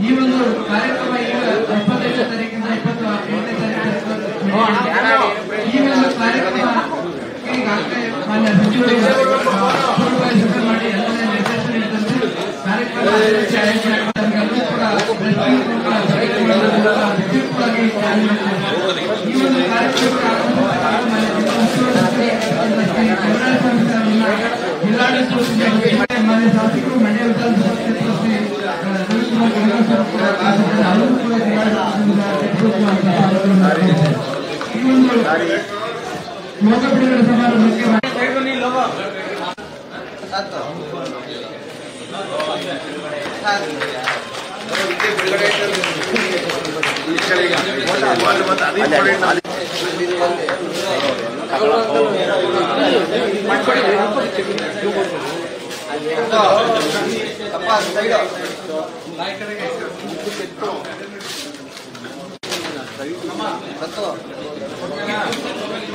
ಈ ಒಂದು ಕಾರ್ಯಕ್ರಮ ಈಗ 25ನೇ ತಾರೀಕಿಂದ 28ನೇ ತಾರೀಕು ಈ ಒಂದು ಕಾರ್ಯಕ್ರಮ ಮಾನ್ಯ ಸಚಿವರು ಮಾಡಿ ಎಲ್ಲನೇ ನಿರ್ದೇಶನ ಇದ್ದಂತೆ ಕಾರ್ಯಕ್ರಮ ಈ ಒಂದು ಮಾನ್ಯ ಶಾಸಕರು ಮಂಡ್ಯ ವಿಧಾನಸಭಾ ಈ ಒಂದು ಯೋಗ ಬಿಡುಗಡೆ ಸಮಾರಂಭಕ್ಕೆ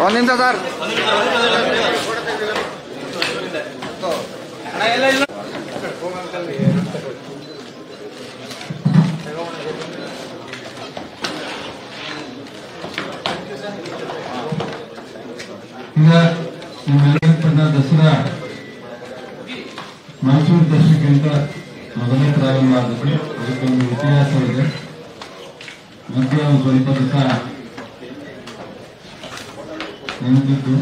ಒಂದಿಂದ ಸರ್ ದಸರಾ ಮೈಸೂರು ದಶಕ್ಕಿಂತ ಮೊದಲೇ ಪ್ರಾರಂಭ ಆಗುತ್ತೆ. ಅದಕ್ಕೊಂದು ಇತಿಹಾಸವಿದೆ. ಮಧ್ಯೆ ಒಂದು ಸ್ವಲ್ಪ ದಿವಸ ನಿಂತಿದ್ದು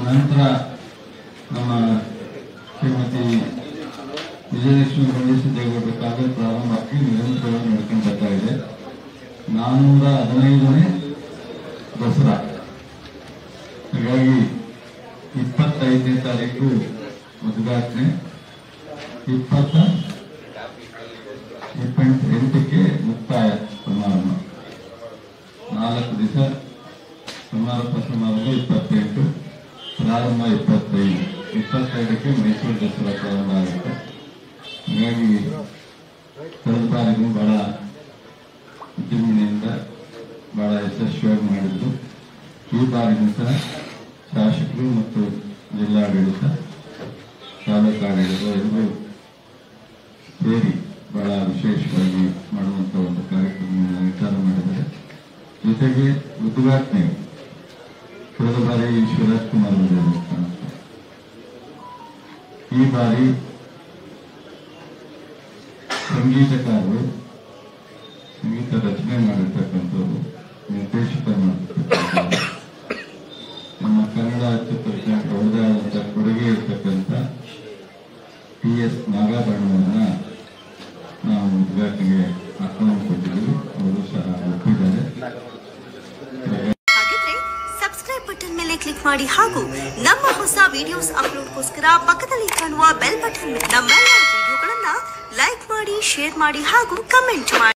ನಂತರ ನಮ್ಮ ಶ್ರೀಮತಿ ವಿಜಯಲಕ್ಷ್ಮಿ ಗಣೇಶದೇವರು ಕಾಲ ಪ್ರಾರಂಭಕ್ಕೆ ನಿರಂತರವಾಗಿ ನಡ್ಕೊಂಡು ಬರ್ತಾ ಇದೆ. 415ನೇ ದಸರಾ. ಹಾಗಾಗಿ 25ನೇ ತಾರೀಕು ಉದ್ಘಾಟನೆ, 28ಕ್ಕೆ ಮುಕ್ತಾಯ ಸಮಾರಂಭ. 4 ದಿವಸ ಸಮಾರೋಪ ಸಮಾರಂಭ. 28 ಪ್ರಾರಂಭ 25. 25ಕ್ಕೆ ಮೈಸೂರು ದಸರಾ ಪ್ರಾರಂಭ ಆಗುತ್ತೆ. ಹಾಗಾಗಿ ಕಳೆದ ಬಾರಿಗೂ ಬಹಳ ವಿಜೃಂಭಣೆಯಿಂದ ಬಹಳ ಯಶಸ್ವಿಯಾಗಿ ಮಾಡಿದ್ರು. ಈ ಬಾರಿಗೂ ಸಹ ಶಾಸಕರು ಮತ್ತು ಜಿಲ್ಲಾಡಳಿತ, ತಾಲೂಕು ಆಡಳಿತ ಎಲ್ಲರೂ ಸೇರಿ ಬಹಳ ವಿಶೇಷವಾಗಿ ಮಾಡುವಂತ ಒಂದು ಕಾರ್ಯಕ್ರಮವನ್ನು ವಿಚಾರ ಮಾಡಿದ್ದಾರೆ. ಜೊತೆಗೆ ಉದ್ಘಾಟನೆ ಕಳೆದ ಬಾರಿ ಶಿವರಾಜ್ ಕುಮಾರ್ ಅವರು ಕಾಣುತ್ತೆ. ಈ ಬಾರಿ ಸಂಗೀತಕಾರರು, ಸಂಗೀತ ರಚನೆ ಮಾಡಿರ್ತಕ್ಕಂಥವ್ರು, ನಿರ್ದೇಶಕ ಮಾಡಿರ್ತಕ್ಕಂಥವ್ರು, ನಮ್ಮ ಕನ್ನಡ ಚಿತ್ರರಂಗಕ್ಕೆ ಅವರದೇ ಆದಂಥ ಕೊಡುಗೆ ಇರ್ತಕ್ಕಂಥ PS ನಾಗಾಭರಣವನ್ನ ನಾವು ಉದ್ಘಾಟನೆಗೆ ಆಹ್ವಾನ ಕೊಟ್ಟಿದ್ದೀವಿ. ಅವರು ಸಹ ಒಪ್ಪಿದ್ದಾರೆ. ಸಬ್ಸ್ಕ್ರೈಬ್ ಬಟನ್ ಮೇಲೆ ಕ್ಲಿಕ್ ಮಾಡಿ ಹಾಗೂ ನಮ್ಮ ಹೊಸ ವಿಡಿಯೋಸ್ ಅಪ್ಲೋಡ್ಗೋಸ್ಕರ ಪಕ್ಕದಲ್ಲಿ ಕಾಣುವ ಬೆಲ್ ಬಟನ್ ನಮ್ಮೆಲ್ಲ ವಿಡಿಯೋಗಳನ್ನ ಲೈಕ್ ಮಾಡಿ, ಶೇರ್ ಮಾಡಿ ಹಾಗೂ ಕಮೆಂಟ್ ಮಾಡಿ.